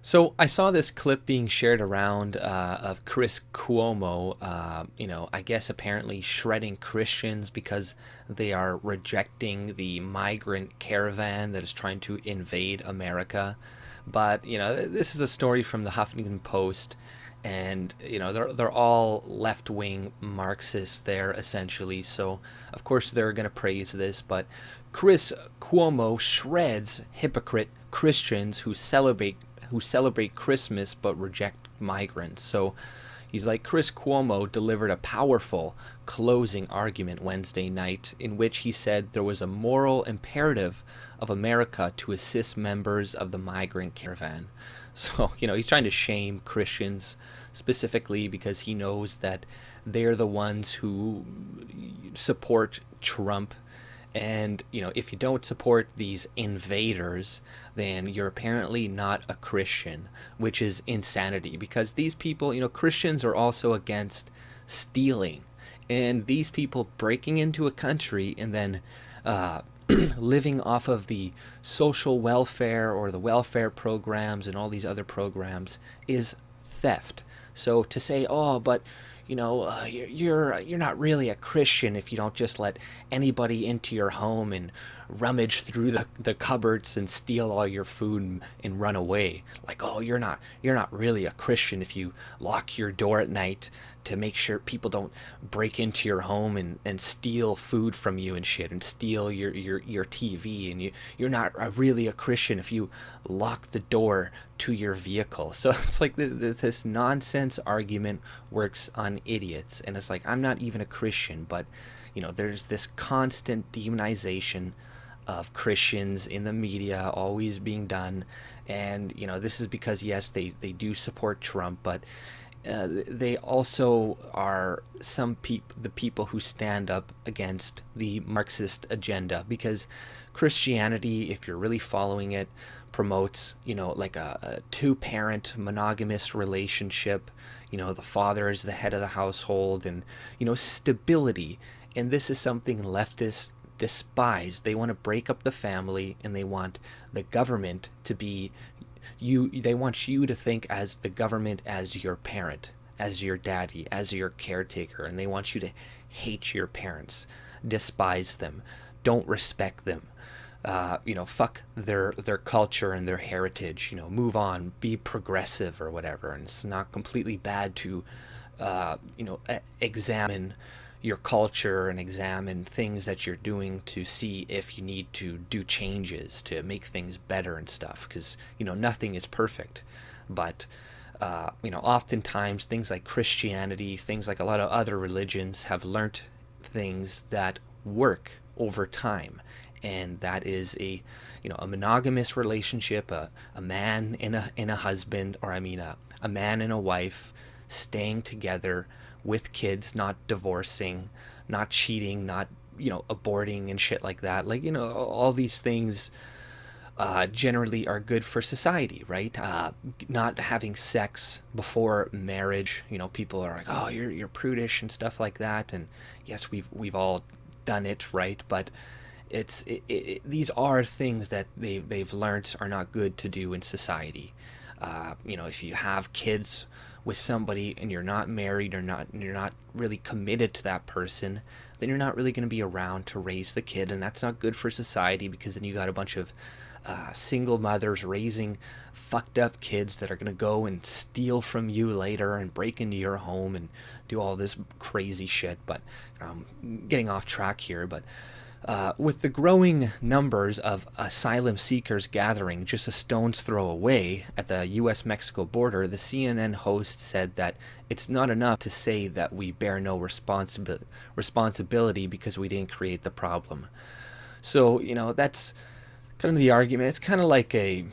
So I saw this clip being shared around of Chris Cuomo, I guess apparently shredding Christians because they are rejecting the migrant caravan that is trying to invade America. But, this is a story from the Huffington Post, and, they're all left-wing Marxists there, essentially. So, of course, they're going to praise this, but Chris Cuomo shreds hypocrite Christians who celebrate Christmas but reject migrants. So he's like, Chris Cuomo delivered a powerful closing argument Wednesday night in which he said there was a moral imperative of America to assist members of the migrant caravan. So, he's trying to shame Christians specifically because he knows that they're the ones who support Trump. And, if you don't support these invaders, then you're apparently not a Christian, which is insanity because these people, Christians are also against stealing. And these people breaking into a country and then living off of the social welfare or the welfare programs and all these other programs is theft. So to say, oh, but you're not really a Christian if you don't just let anybody into your home and rummage through the cupboards and steal all your food and run away. Like, oh, you're not really a Christian if you lock your door at night to make sure people don't break into your home and steal food from you and shit and steal your TV, and you're not really a Christian if you lock the door to your vehicle. So it's like this nonsense argument works on idiots, and it's like, I'm not even a Christian, but there's this constant demonization of Christians in the media always being done. And this is because, yes, they do support Trump, but they also are the people who stand up against the Marxist agenda, because Christianity, if you're really following it, promotes like a two-parent monogamous relationship. The father is the head of the household, and stability. And this is something leftists despise. They want to break up the family, and they want the government to be they want you to think as the government as your parent, as your daddy, as your caretaker, and they want you to hate your parents, despise them, don't respect them, fuck their culture and their heritage, move on, be progressive or whatever. And it's not completely bad to examine your culture and examine things that you're doing to see if you need to do changes to make things better and stuff, because nothing is perfect. But oftentimes things like Christianity, things like a lot of other religions have learnt things that work over time, and that is a monogamous relationship, a man and a husband, or a man and a wife staying together with kids, not divorcing, not cheating, not aborting and shit like that. Like, all these things generally are good for society, right? Not having sex before marriage. People are like, oh, you're prudish and stuff like that. And yes, we've all done it, right? But these are things that they've learned are not good to do in society. If you have kids with somebody and you're not married, or you're not really committed to that person, then you're not really going to be around to raise the kid, and that's not good for society, because then you got a bunch of single mothers raising fucked up kids that are going to go and steal from you later and break into your home and do all this crazy shit. But I'm getting off track here. But with the growing numbers of asylum seekers gathering just a stone's throw away at the U.S.-Mexico border, the CNN host said that it's not enough to say that we bear no responsibility because we didn't create the problem. So, that's kind of the argument. It's kind of like a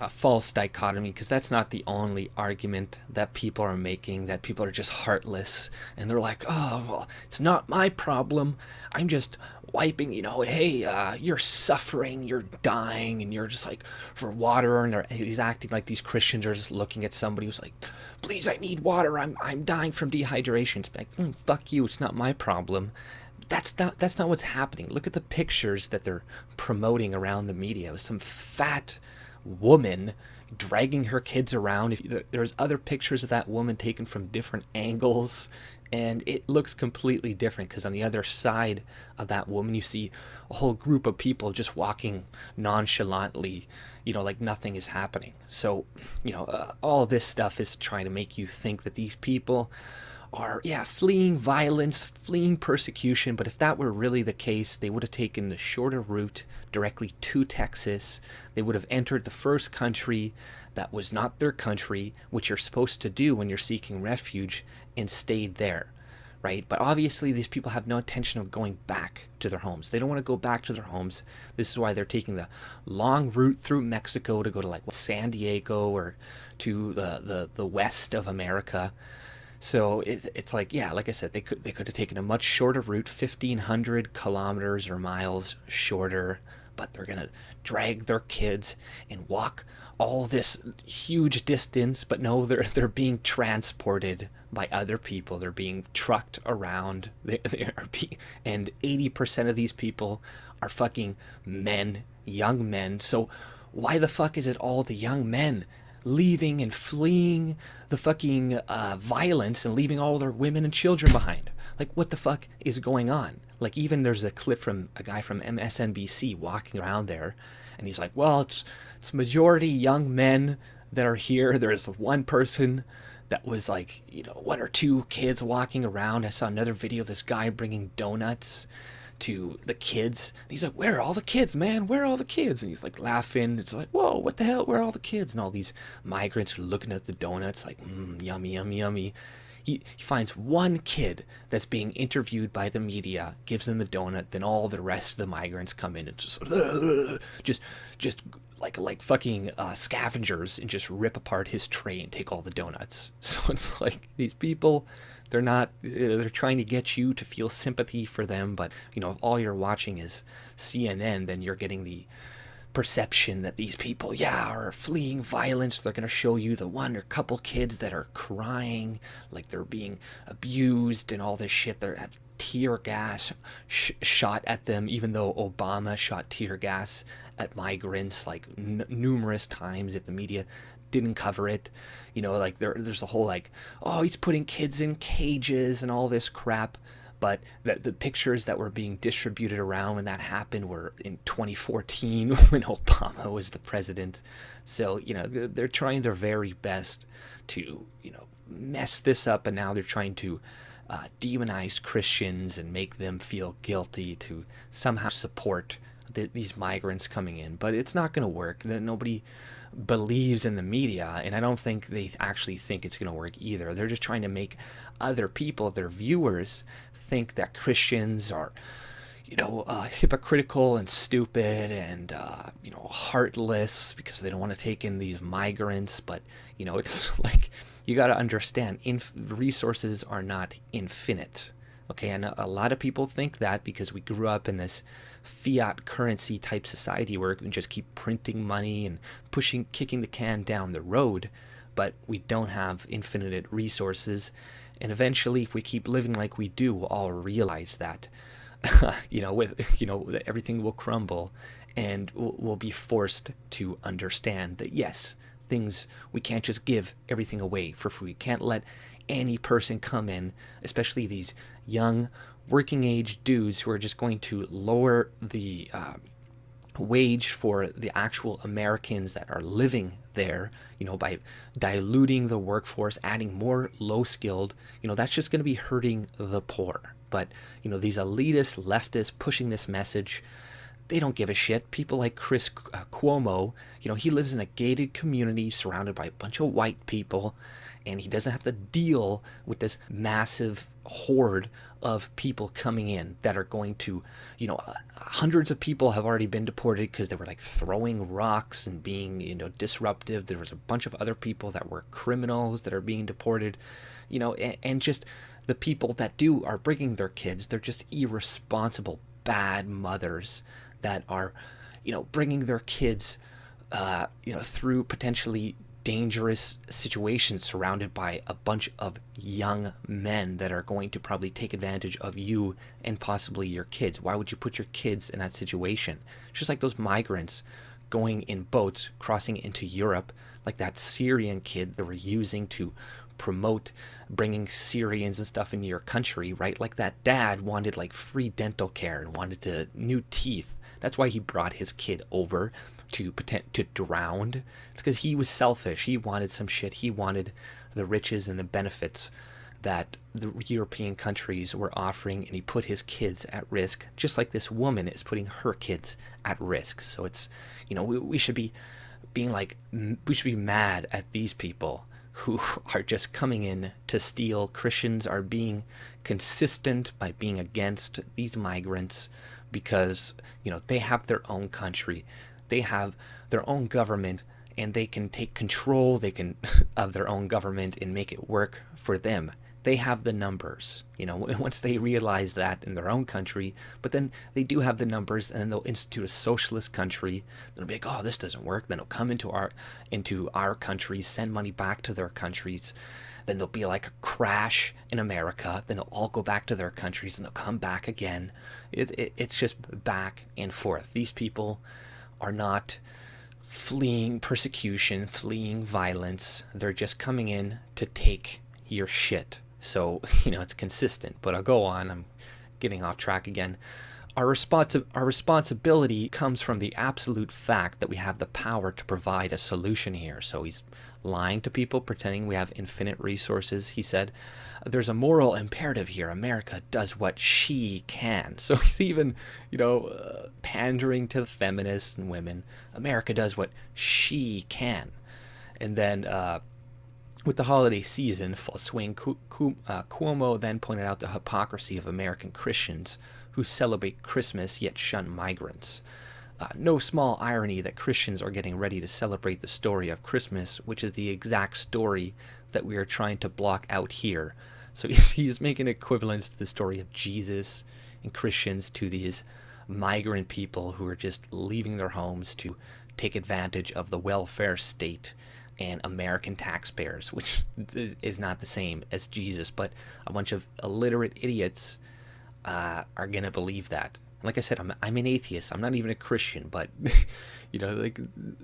false dichotomy, because that's not the only argument that people are making, that people are just heartless and they're like, oh, well, it's not my problem, I'm just wiping, hey, you're suffering, you're dying, and you're just like, for water. And he's acting like these Christians are just looking at somebody who's like, please, I need water, I'm dying from dehydration. It's like, fuck you, it's not my problem. That's not what's happening. Look at the pictures that they're promoting around the media with some fat woman dragging her kids around. There's other pictures of that woman taken from different angles, and it looks completely different, because on the other side of that woman you see a whole group of people just walking nonchalantly, like nothing is happening. So all of this stuff is trying to make you think that these people are fleeing violence, fleeing persecution. But if that were really the case, they would have taken the shorter route directly to Texas. They would have entered the first country that was not their country, which you're supposed to do when you're seeking refuge, and stayed there, right? But obviously these people have no intention of going back to their homes. They don't want to go back to their homes. This is why they're taking the long route through Mexico to go to like San Diego or to the west of America. So it's like, like I said, they could have taken a much shorter route, 1,500 kilometers or miles shorter, but they're gonna drag their kids and walk all this huge distance. But no, they're being transported by other people. They're being trucked around. And 80% of these people are fucking men, young men. So why the fuck is it all the young men leaving and fleeing the fucking violence and leaving all their women and children behind? Like, what the fuck is going on? Like, even there's a clip from a guy from MSNBC walking around there, and he's like, well, it's majority young men that are here. There's one person that was like, one or two kids walking around. I saw another video of this guy bringing donuts to the kids. And he's like, where are all the kids, man? Where are all the kids? And he's like laughing. It's like, whoa, what the hell? Where are all the kids? And all these migrants are looking at the donuts like, yummy, yummy, yummy. He finds one kid that's being interviewed by the media, gives him the donut, then all the rest of the migrants come in and just like fucking scavengers, and just rip apart his tray and take all the donuts. So it's like, these people, they're trying to get you to feel sympathy for them, but if all you're watching is CNN, then you're getting the perception that these people are fleeing violence. They're going to show you the one or couple kids that are crying like they're being abused and all this shit. They're have tear gas shot at them, even though Obama shot tear gas at migrants like numerous times. If the media didn't cover it, like there's a whole like, oh, he's putting kids in cages and all this crap. But the pictures that were being distributed around when that happened were in 2014 when Obama was the president. So, they're trying their very best to, mess this up. And now they're trying to demonize Christians and make them feel guilty to somehow support these migrants coming in. But it's not going to work. Nobody believes in the media, and I don't think they actually think it's going to work either. They're just trying to make other people, their viewers, think that Christians are, hypocritical and stupid and, heartless because they don't want to take in these migrants. But, it's like, you got to understand, resources are not infinite. Okay, and a lot of people think that because we grew up in this fiat currency type society where we can just keep printing money and kicking the can down the road, but we don't have infinite resources. And eventually, if we keep living like we do, we'll all realize that, everything will crumble, and we'll be forced to understand that, yes, we can't just give everything away for free. We can't let any person come in, especially these young working age dudes who are just going to lower the wage for the actual Americans that are living there, by diluting the workforce, adding more low skilled, that's just going to be hurting the poor. But, these elitist leftists pushing this message, they don't give a shit. People like Cuomo, he lives in a gated community surrounded by a bunch of white people, and he doesn't have to deal with this massive horde of people coming in that are going to, hundreds of people have already been deported because they were like throwing rocks and being, disruptive. There was a bunch of other people that were criminals that are being deported, and just the people that are bringing their kids, they're just irresponsible, bad mothers that are, bringing their kids, through potentially dangerous situations surrounded by a bunch of young men that are going to probably take advantage of you and possibly your kids. Why would you put your kids in that situation? Just like those migrants going in boats, crossing into Europe, like that Syrian kid that were using to promote bringing Syrians and stuff into your country, right? Like that dad wanted like free dental care and wanted to new teeth. That's why he brought his kid over to Deranged. It's because he was selfish. He wanted some shit. He wanted the riches and the benefits that the European countries were offering, and he put his kids at risk, just like this woman is putting her kids at risk. So it's, we should be being like, we should be mad at these people who are just coming in to steal. Christians are being consistent by being against these migrants because, they have their own country, they have their own government, and they can take control of their own government and make it work for them. They have the numbers, once they realize that in their own country, but then they do have the numbers, and then they'll institute a socialist country. They'll be like, oh, this doesn't work. Then they'll come into our countries, send money back to their countries. Then there'll be like a crash in America. Then they'll all go back to their countries, and they'll come back again. It's just back and forth. These people are not fleeing persecution, fleeing violence. They're just coming in to take your shit. So, it's consistent. But I'll go on. I'm getting off track again. Our responsibility comes from the absolute fact that we have the power to provide a solution here. So he's lying to people, pretending we have infinite resources. He said, there's a moral imperative here. America does what she can. So he's even, pandering to feminists and women. America does what she can. And then, with the holiday season full swing, Cuomo then pointed out the hypocrisy of American Christians who celebrate Christmas yet shun migrants. No small irony that Christians are getting ready to celebrate the story of Christmas, which is the exact story that we are trying to block out here. So he's making equivalence to the story of Jesus and Christians to these migrant people who are just leaving their homes to take advantage of the welfare state and American taxpayers, which is not the same as Jesus, but a bunch of illiterate idiots are going to believe that. Like I said, I'm an atheist. I'm not even a Christian, but, like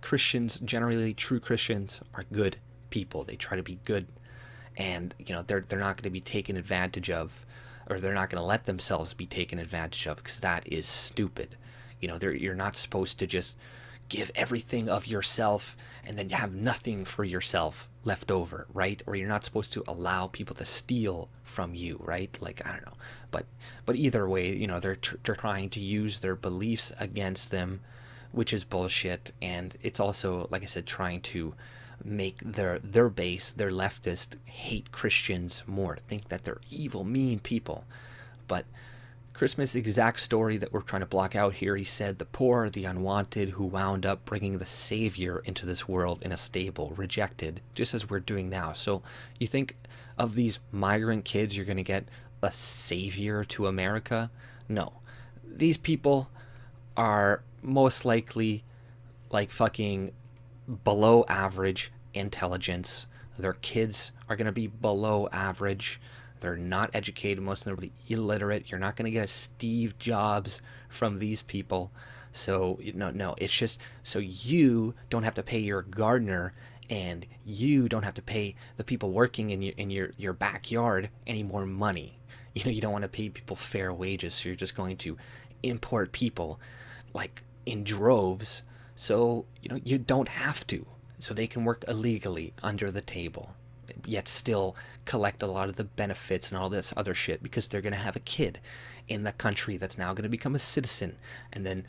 Christians, generally true Christians are good people. They try to be good, and, they're not going to be taken advantage of, or they're not going to let themselves be taken advantage of, because that is stupid. You're not supposed to just give everything of yourself and then have nothing for yourself left over, right? Or you're not supposed to allow people to steal from you, right? Like, I don't know, but either way, they're trying to use their beliefs against them, which is bullshit. And it's also, like I said, trying to make their base, their leftist, hate Christians more, think that they're evil, mean people. But Christmas exact story that we're trying to block out here. He said the poor, the unwanted, who wound up bringing the savior into this world in a stable, rejected, just as we're doing now. So you think of these migrant kids, you're going to get a savior to America? No. These people are most likely like fucking below average intelligence. Their kids are going to be below average. They're not educated, most notably illiterate. You're not going to get a Steve Jobs from these people. So, no, it's just so you don't have to pay your gardener, and you don't have to pay the people working in your backyard any more money. You don't want to pay people fair wages, so you're just going to import people like in droves. So, you don't have to. So they can work illegally under the table, yet still collect a lot of the benefits and all this other shit, because they're going to have a kid in the country that's now going to become a citizen, and then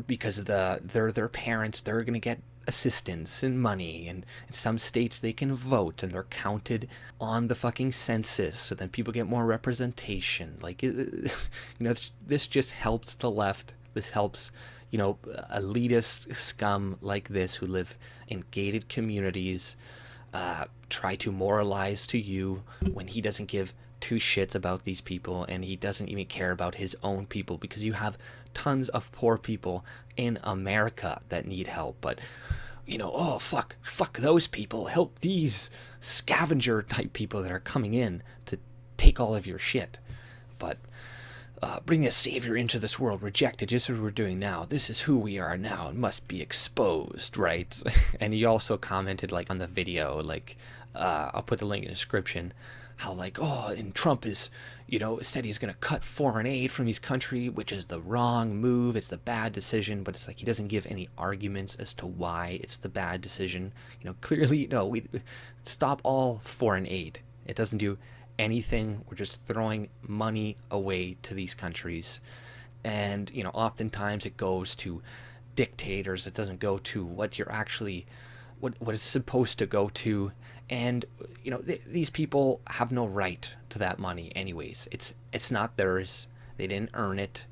because of their parents, they're going to get assistance and money, and in some states they can vote and they're counted on the fucking census, so then people get more representation. Like, this just helps the left. This helps elitist scum like this who live in gated communities try to moralize to you when he doesn't give two shits about these people, and he doesn't even care about his own people, because you have tons of poor people in America that need help. But oh, fuck those people, help these scavenger type people that are coming in to take all of your shit. But bring a savior into this world, reject it, just as we're doing now. This is who we are now and must be exposed, right? And he also commented like on the video, like I'll put the link in the description, how like, oh, and Trump is, said he's going to cut foreign aid from his country, which is the wrong move. It's the bad decision. But it's like he doesn't give any arguments as to why it's the bad decision. Clearly, no, we stop all foreign aid. It doesn't do anything. We're just throwing money away to these countries. And, oftentimes it goes to dictators. It doesn't go to what you're actually, what it's supposed to go to. And, these people have no right to that money anyways. It's not theirs. They didn't earn it.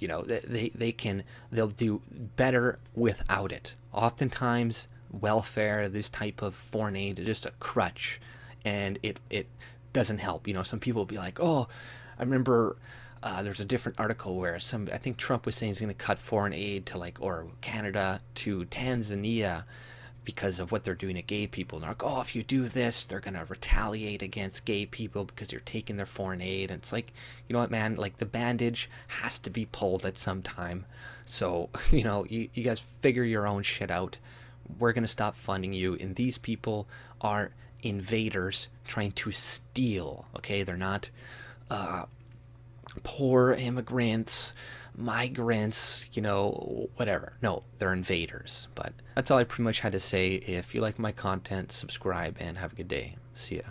They'll do better without it. Oftentimes, welfare, this type of foreign aid is just a crutch. And it doesn't help. Some people will be like, oh, I remember there's a different article where I think Trump was saying he's going to cut foreign aid to or Canada to Tanzania because of what they're doing to gay people. And they're like, oh, if you do this, they're going to retaliate against gay people because you're taking their foreign aid. And it's like, you know what, man, like the bandage has to be pulled at some time. So, you guys figure your own shit out. We're going to stop funding you. And these people are invaders trying to steal. Okay, they're not poor immigrants, migrants, whatever. No, they're invaders. But that's all I pretty much had to say. If you like my content, subscribe and have a good day. See ya.